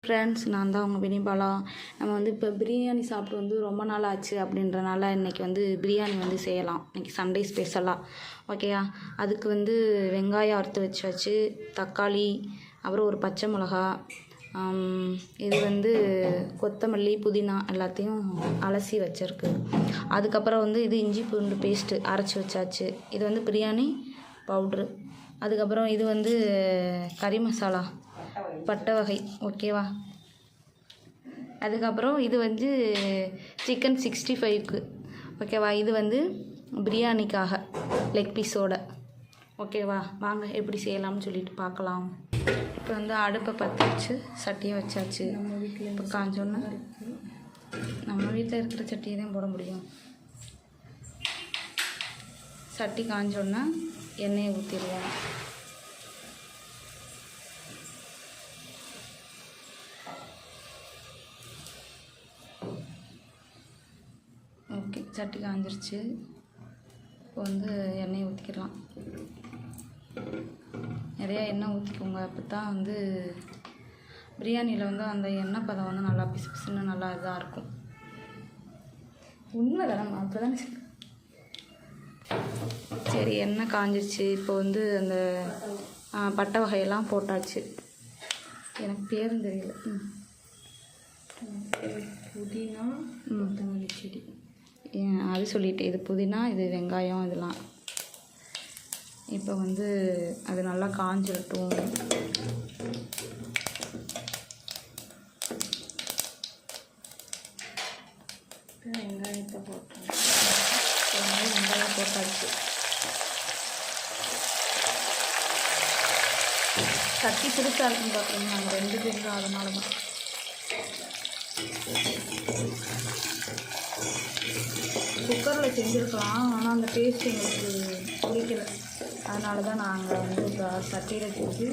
Friends, நான் தான் உங்கள் வினிபாலா. நம்ம வந்து இப்போ பிரியாணி சாப்பிட்டு வந்து ரொம்ப நாள் ஆச்சு அப்படின்றனால இன்றைக்கி வந்து பிரியாணி வந்து செய்யலாம். இன்றைக்கி சண்டே ஸ்பெஷலாக ஓகேயா. அதுக்கு வந்து வெங்காயம் அறுத்து வச்சாச்சு, தக்காளி, அப்புறம் ஒரு பச்சை மிளகா, இது வந்து கொத்தமல்லி, புதினா எல்லாத்தையும் அலசி வச்சுருக்கு. அதுக்கப்புறம் வந்து இது இஞ்சி பூண்டு பேஸ்ட்டு அரைச்சி வச்சாச்சு. இது வந்து பிரியாணி பவுட்ரு. அதுக்கப்புறம் இது வந்து கறி மசாலா, பட்டை வகை ஓகேவா. அதுக்கப்புறம் இது வந்து சிக்கன் 65க்கு ஓகேவா. இது வந்து பிரியாணிக்காக லெக் பீஸோட ஓகேவா. வாங்க எப்படி செய்யலாம்னு சொல்லிட்டு பார்க்கலாம். இப்போ வந்து அடுப்பை பற்ற வச்சு சட்டியை வச்சாச்சு. இப்போ காஞ்சோன்னா நம்ம வீட்டில் இருக்கிற சட்டியை தான் போட முடியும். சட்டி காஞ்சோன்னா எண்ணெயை ஊற்றிடுவோம். ஓகே, சட்டி காஞ்சிருச்சு. இப்போ வந்து எண்ணெயை ஊற்றிக்கிடலாம். நிறையா எண்ணெய் ஊற்றிக்கோங்க. அப்போ தான் வந்து பிரியாணியில் வந்து அந்த எண்ணெய் பதம் வந்து நல்லா பிசு பிசுன்னு நல்லா இதாக இருக்கும். உண்மை தானே, அப்போ தானே. சரி, எண்ணெய் காஞ்சிருச்சு. இப்போ வந்து அந்த பட்டை வகையெல்லாம் போட்டாச்சு. எனக்கு பேரும் தெரியல. புதினா, கொத்தமல்லி செடி அது சொல்லிட்டு, இது புதினா, இது வெங்காயம், இதெல்லாம். இப்போ வந்து அது நல்லா காஞ்சிரட்டும். வெங்காயத்தை போட்டோம். வெங்காயம் போட்டாச்சு. சட்டி பிடிச்சா இருக்குன்னு பார்க்குறோம். நாங்கள் 2 பேர் தான், அதனால தான். குக்கரில் செஞ்சுருக்கலாம், ஆனால் அந்த டேஸ்ட் எங்களுக்கு பிடிக்கல. அதனால தான் நாங்கள் வந்து சட்டியில் செஞ்சு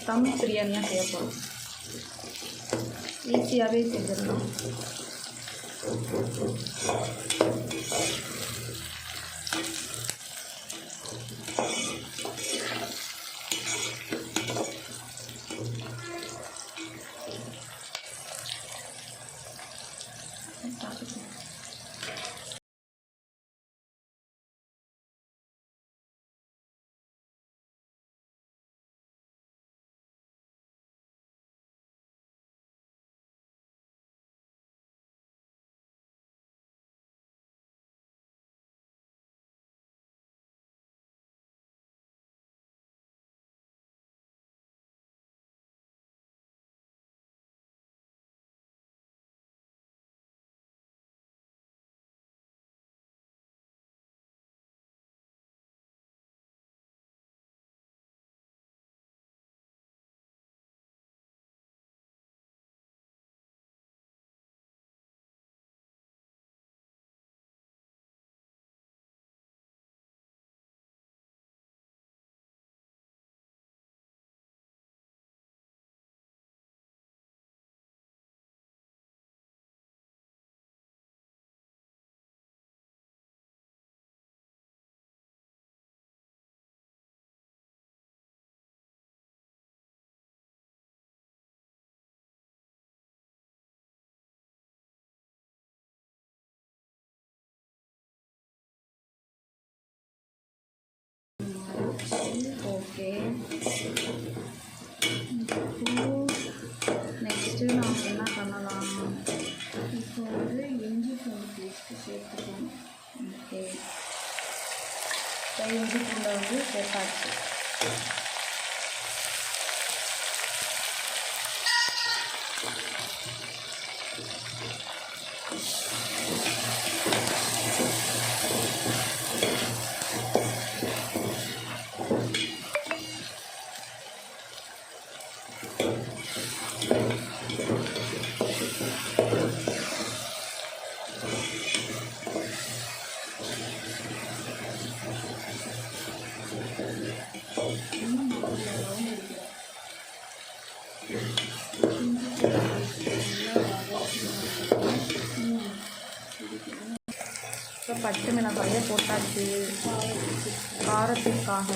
தம் பிரியாணியாக செய்ய போகிறோம். ஈஸியாகவே செஞ்சிடலாம். ஓகே, நெக்ஸ்ட்டு நாம் என்ன பண்ணலாம்? இப்போ வந்து இஞ்சி பூண்டு பேஸ்ட்டு சேர்த்துக்கணும். ஓகே, இப்போ இஞ்சி பூண்டை வந்து சேர்த்தாச்சு. இப்போ பச்சை மிளகாயை போட்டாச்சு காரத்துக்காக.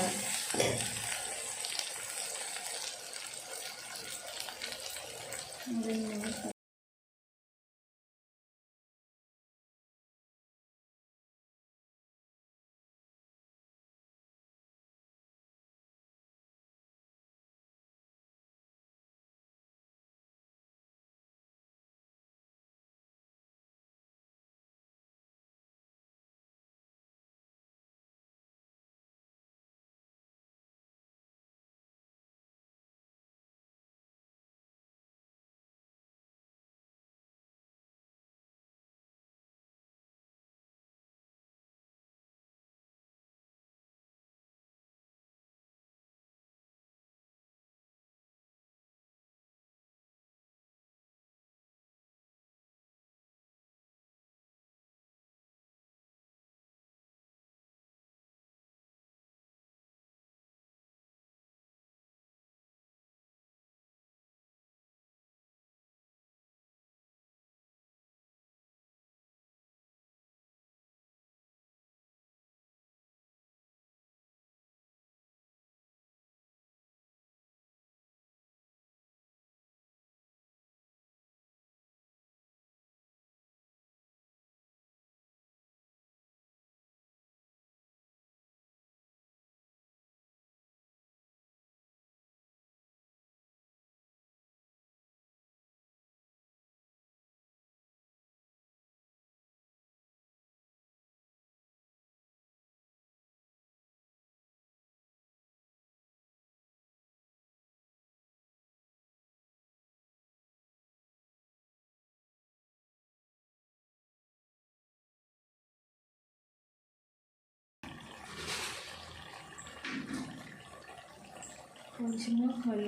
கொஞ்சமாக கல்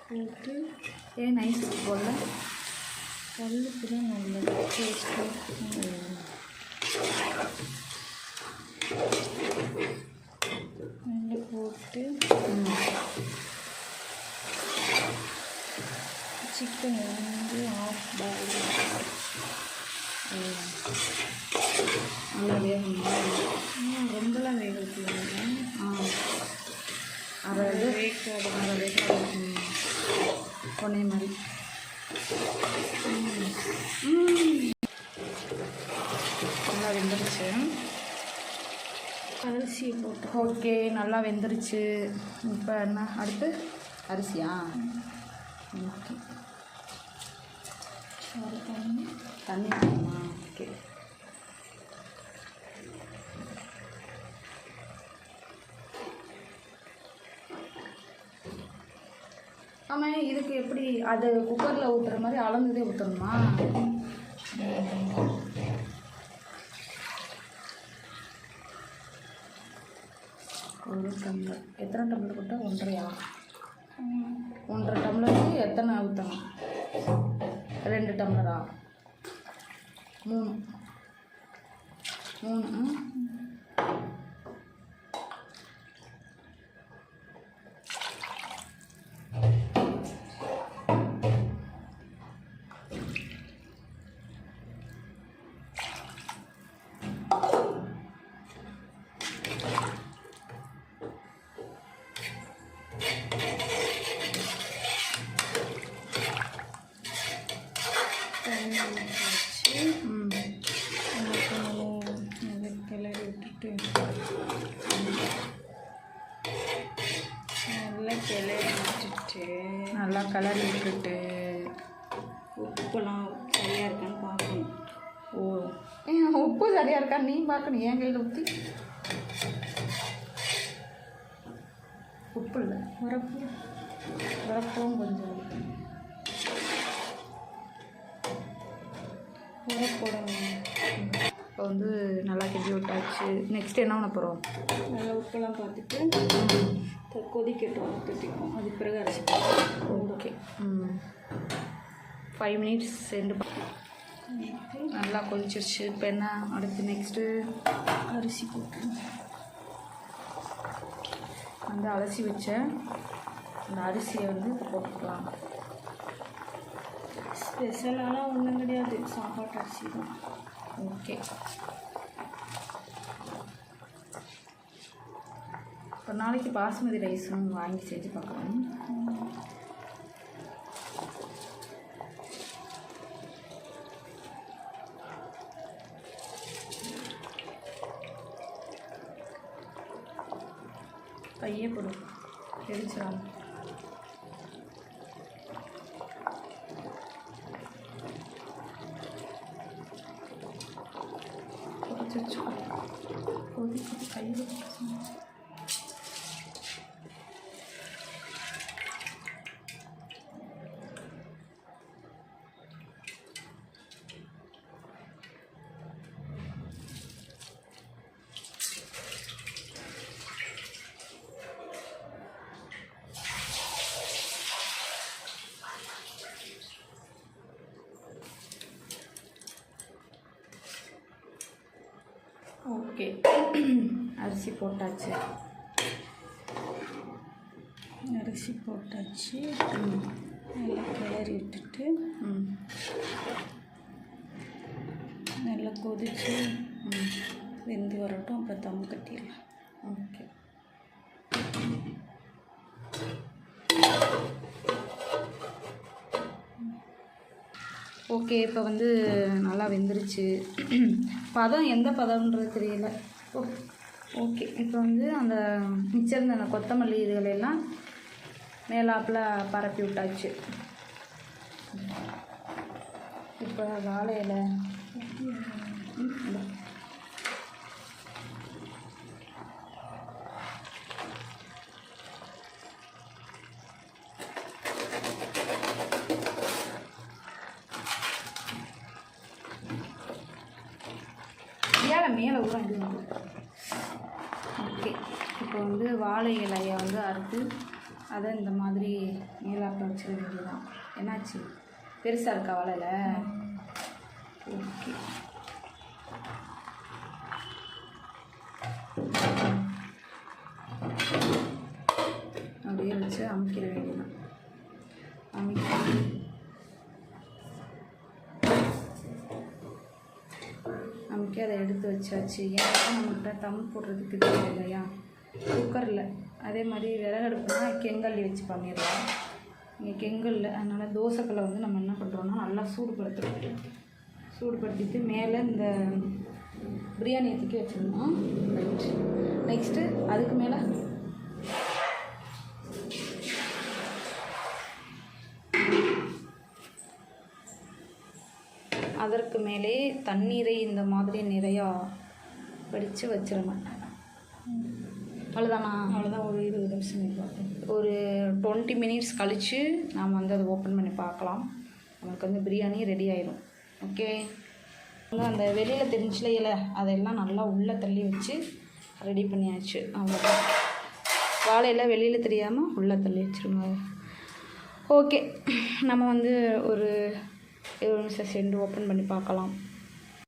போட்டு நைஸ் போடல. கல்லுக்கு தான் நல்லது டேஸ்ட்டாக நெல் போட்டு சிக்கன் வந்து ஆஃப் பாயில் நல்லா வேகணும். ரொம்பலாம் வேக வைக்கணும். அரை வேக்காடு பொண்ணே மாதிரி. நல்லா வெந்துருச்சு. அரிசியை போட்டு ஓகே, நல்லா வெந்துருச்சு. இப்போ என்ன அடுத்து? அரிசியா? ஓகே, தண்ணி வேணுமா? ஓகே, ஆமாம். இதுக்கு எப்படி அது குக்கரில் ஊற்றுற மாதிரி அளந்துதே ஊற்றணுமா? ஒரு டம்ளர். எத்தனை டம்ளர் போட்டால்? 1.5. 1.5 டம்ளருக்கு எத்தனை ஊற்றணும்? 2 டம்ளரா? 3. கிளறி விட்டுட்டு நல்லா கிளறி விட்டுட்டு உப்புலாம் சரியாக இருக்கான்னு பார்க்கணும். உப்பு சரியாக இருக்கா நீ பார்க்கணும். என் கையில் ஊற்றி உப்பு இல்லை, உரப்பும் கொஞ்சம் உரப்போடணும். இப்போ வந்து நல்லா கிண்டி விட்டாச்சு. நெக்ஸ்ட் என்ன பண்ண போகிறோம்? நல்லா உப்பெல்லாம் பார்த்துட்டு கொதிக்கட்டும், ஊற்றிக்கும். அதுக்கு பிறகு அரிசி. ஓகே, 5 மினிட்ஸ் சென்று நல்லா கொதிச்சிருச்சு. இப்போ என்ன அடுத்து? நெக்ஸ்ட்டு அரிசி போட்டு வந்து அலசி வச்சேன் அந்த அரிசியை வந்து இப்போ போட்டுக்கலாம். ஸ்பெஷலாலாம் ஒன்றும் கிடையாது, சாப்பாட்டு அரிசி தான். ஓகே, ஒரு நாளைக்கு பாஸ்மதி ரைஸும் வாங்கி செஞ்சு பார்க்கலாம். கையே போடும் எரிச்சிடாம. கையில் ஓகே. அரிசி போட்டாச்சு. நல்லா கிளறி விட்டுட்டு நல்லா கொதிச்சு வெந்து வரட்டும். அப்புறம் தம் கட்டிடலாம். ஓகே. ஓகே, இப்போ வந்து நல்லா வெந்துருச்சு. பதம் எந்த பதம்ன்றது தெரியல. ஓகே, இப்போ வந்து அந்த மிச்சம் இருந்த அந்த கொத்தமல்லி இதுகளெல்லாம் மேலாப்பில் பரப்பி விட்டாச்சு. இப்போ வாழை இலை மேலே ஊரம் இது. ஓகே, இப்போ வந்து வாழை இலையை வந்து அறுத்து அதை இந்த மாதிரி மேலாப்பில் வச்சுக்க வேண்டியதான். என்னாச்சு, பெருசாக இருக்கா வாழை இலை? ஓகே. அப்படியே வச்சு அமுக்கிட வேண்டியதான். அமுக்கி அதை எடுத்து வச்சாச்சு. ஏன்னா நம்மகிட்ட தம் போடுறதுக்கு தேவை இல்லையா, குக்கரில். அதே மாதிரி விறகடுப்புனா கெங்கல்லி வச்சு பண்ணிடலாம். இங்கே கெங்கல்ல, அதனால் தோசைக்கல்லை வந்து நம்ம என்ன பண்ணுறோன்னா நல்லா சூடுபடுத்திட்டு மேலே இந்த பிரியாணி தூக்கி வச்சிடணும். நெக்ஸ்ட்டு அதுக்கு மேலே அதற்கு மேலே தண்ணீரை இந்த மாதிரி நிறையா வடித்து வச்சிடணும். அவ்வளோதானா? அவ்வளோதான். ஒரு 20 நிமிஷம் பார்ப்போம். ஒரு 20 மினிட்ஸ் கழித்து நாம் வந்து அதை ஓப்பன் பண்ணி பார்க்கலாம். நமக்கு வந்து பிரியாணி ரெடி ஆயிடும். ஓகே, அந்த வெளியில் தெரிஞ்சில இலை அதெல்லாம் நல்லா உள்ளே தள்ளி வச்சு ரெடி பண்ணியாச்சு. அவ்வளோதான். வாழையில் வெளியில் தெரியாமல் உள்ளே தள்ளி வச்சுருங்க. ஓகே, நம்ம வந்து ஒரு 20 நிமிஷம் சென்று ஓப்பன் பண்ணி பார்க்கலாம்.